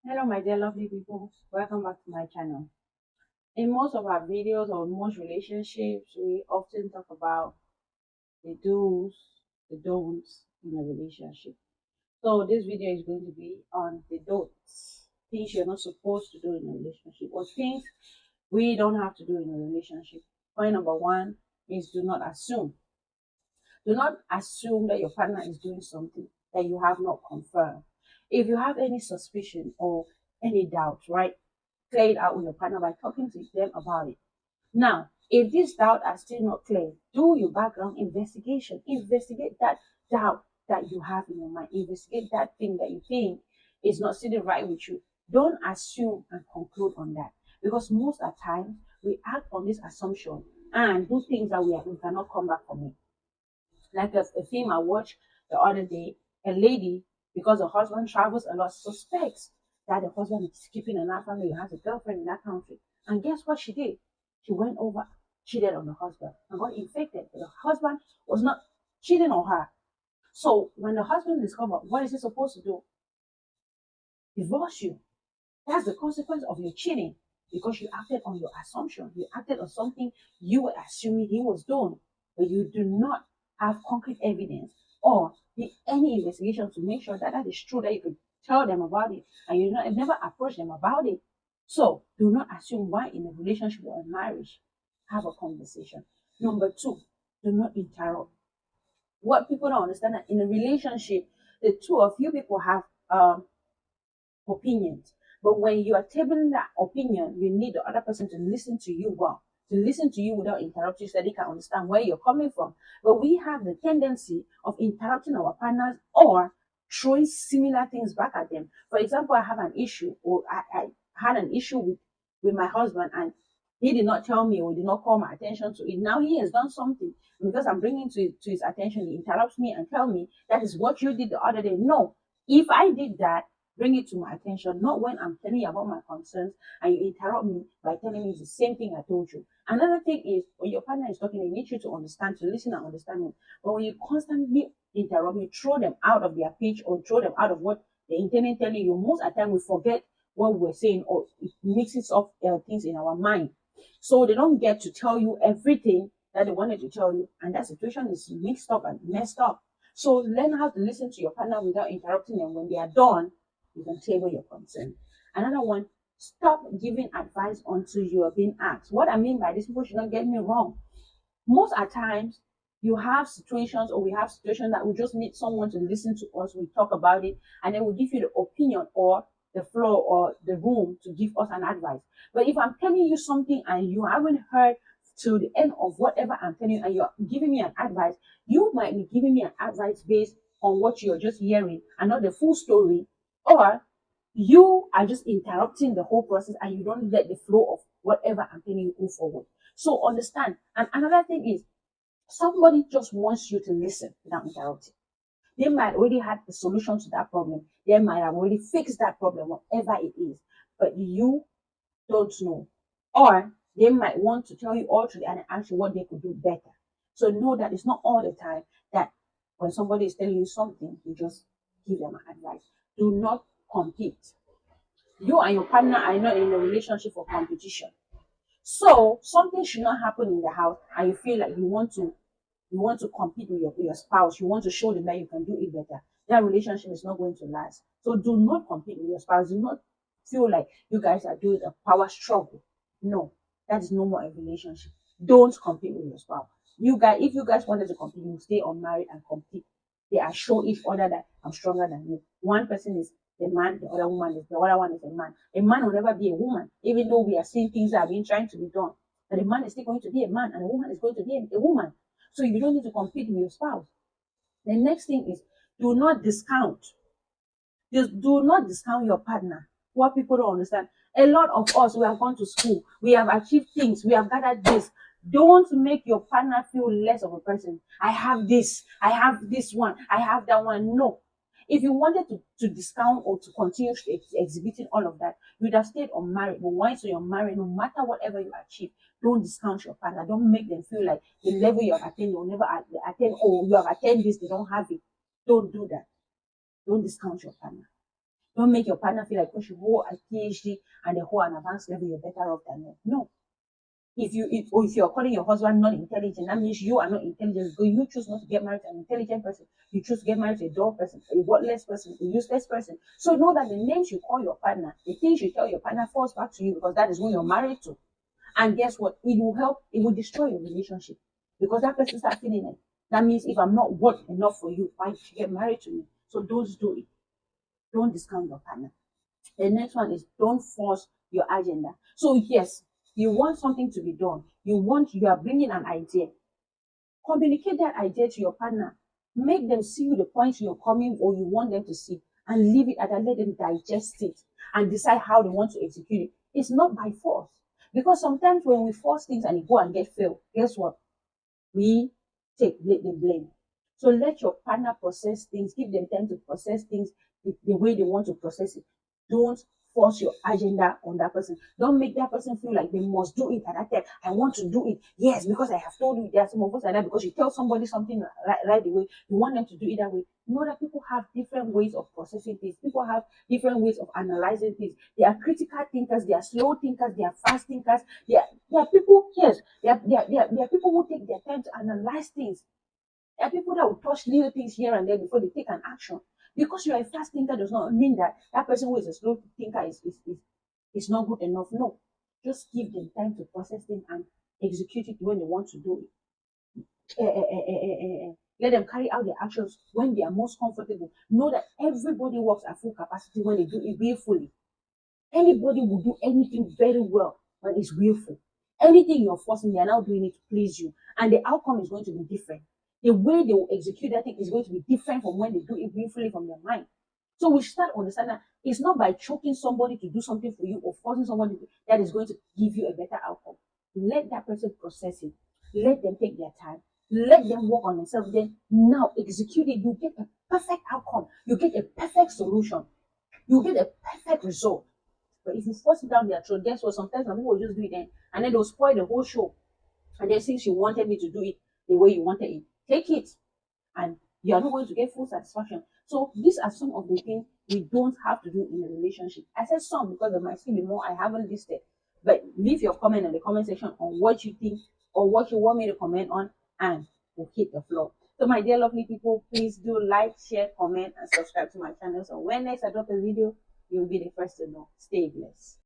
Hello, my dear lovely people. Welcome back to my channel. In most of our videos or most relationships, we often talk about the do's, the don'ts in a relationship. So this video is going to be on the don'ts, things you're not supposed to do in a relationship, or things we don't have to do in a relationship. Point number one is do not assume. Do not assume that your partner is doing something that you have not confirmed. If you have any suspicion or any doubt, right? Clear it out with your partner by talking to them about it. Now, if these doubts are still not clear, do your background investigation. Investigate that doubt that you have in your mind. Investigate that thing that you think is not sitting right with you. Don't assume and conclude on that. Because most of the time, we act on this assumption and do things that we cannot come back from it. Like a film I watched the other day, a lady, because her husband travels a lot, suspects that the husband is keeping another family, has a girlfriend in that country. And guess what she did? She went over, cheated on the husband, and got infected. But the husband was not cheating on her. So when the husband discovered, what is he supposed to do? Divorce you. That's the consequence of your cheating because you acted on your assumption. You acted on something you were assuming he was doing, but you do not have concrete evidence or any investigation to make sure that that is true, that you could tell them about it and you not, never approach them about it. So do not assume why in a relationship or a marriage. Have a conversation. Number two, do not interrupt. What people don't understand that in a relationship, the two of you people have opinions. But when you are tabling that opinion, you need the other person to listen to you well, to listen to you without interrupting so that they can understand where you're coming from. But we have the tendency of interrupting our partners or throwing similar things back at them. For example, I have an issue, or I had an issue with my husband, and he did not tell me or did not call my attention to it. Now he has done something because I'm bringing to his attention. He interrupts me and tell me that is what you did the other day. No, if I did that, bring it to my attention, not when I'm telling you about my concerns and you interrupt me by telling me it's the same thing I told you. Another thing is when your partner is talking, they need you to understand, to listen and understand them. But when you constantly interrupt, you throw them out of their pitch or throw them out of what they intended telling you, most of the time we forget what we're saying or it mixes up things in our mind. So they don't get to tell you everything that they wanted to tell you, and that situation is mixed up and messed up. So learn how to listen to your partner without interrupting them. When they are done, you can table your concern. Another one, stop giving advice until you are being asked. What I mean by this, people should not get me wrong. Most at times, you have situations or we have situations that we just need someone to listen to us. We talk about it and then we give you the opinion or the floor or the room to give us an advice. But if I'm telling you something and you haven't heard to the end of whatever I'm telling you and you're giving me an advice, you might be giving me an advice based on what you're just hearing and not the full story, or you are just interrupting the whole process and you don't let the flow of whatever I'm telling you go forward. So understand. And another thing is somebody just wants you to listen without interrupting. They might already have the solution to that problem. They might have already fixed that problem, whatever it is, but you don't know. Or they might want to tell you all to the and ask you what they could do better. So know that it's not all the time that when somebody is telling you something, you just give them advice. Do not compete. You and your partner are not in a relationship for competition. So something should not happen in the house and you feel like you want to compete with your spouse, you want to show them that you can do it better. That relationship is not going to last. So do not compete with your spouse. Do not feel like you guys are doing a power struggle. No, that is no more a relationship. Don't compete with your spouse. You guys, if you guys wanted to compete, you stay unmarried and compete. They are show each other that I'm stronger than you. One person is the man, the other one is a man. A man will never be a woman, even though we are seeing things that are being trying to be done. But a man is still going to be a man, and a woman is going to be a woman. So you don't need to compete with your spouse. The next thing is do not discount. Just do not discount your partner. What people don't understand. A lot of us, we have gone to school, we have achieved things, we have gathered this. Don't make your partner feel less of a person. I have this one, I have that one. No. If you wanted to discount or to continue exhibiting all of that, you'd have stayed unmarried. But once you're married, no matter whatever you achieve, don't discount your partner. Don't make them feel like the level you have attained, you'll never attain. Oh, you have attained this, they don't have it. Don't do that. Don't discount your partner. Don't make your partner feel like, oh, you hold a PhD and they hold an advanced level, you're better off than them. No. If you're calling your husband not intelligent, that means you are not intelligent. Because you choose not to get married to an intelligent person. You choose to get married to a dull person, a worthless person, a useless person. So know that the names you call your partner, the things you tell your partner falls back to you, because that is who you're married to. And guess what? It will help, it will destroy your relationship. Because that person starts feeling it. That means if I'm not worth enough for you, why did you get married to me? So don't do it. Don't discount your partner. The next one is don't force your agenda. So yes, you want something to be done. You are bringing an idea. Communicate that idea to your partner. Make them see you the point you're coming or you want them to see, and leave it at that. Let them digest it and decide how they want to execute it. It's not by force. Because sometimes when we force things and it go and get failed, guess what? We take the blame. So let your partner process things, give them time to process things the way they want to process it. Don't force your agenda on that person. Don't make that person feel like they must do it at that time. I want to do it. Yes, because I have told you. There are some of us like that, because you tell somebody something right away, you want them to do it that way. You know that people have different ways of processing things. People have different ways of analyzing things. They are critical thinkers, they are slow thinkers, they are fast thinkers. They are people, yes, they are people who take their time to analyze things. There are people that will touch little things here and there before they take an action. Because you are a fast thinker does not mean that that person who is a slow thinker is not good enough. No. Just give them time to process things and execute it when they want to do it. Let them carry out their actions when they are most comfortable. Know that everybody works at full capacity when they do it willfully. Anybody will do anything very well when it's willful. Anything you're forcing, they are now doing it to please you. And the outcome is going to be different. The way they will execute that thing is going to be different from when they do it willfully from their mind. So we start understanding that it's not by choking somebody to do something for you or forcing somebody that is going to give you a better outcome. Let that person process it. Let them take their time. Let them work on themselves. Then now execute it. You get a perfect outcome. You get a perfect solution. You get a perfect result. But if you force it down their throat, guess what? Sometimes some people will just do it and then they'll spoil the whole show. And then since you wanted me to do it the way you wanted it, take it. And you are not going to get full satisfaction. So these are some of the things we don't have to do in a relationship. I said some because there might still be more I haven't listed. But leave your comment in the comment section on what you think or what you want me to comment on, and we'll hit the floor. So my dear lovely people, please do like, share, comment, and subscribe to my channel. So when next I drop a video, you'll be the first to know. Stay blessed.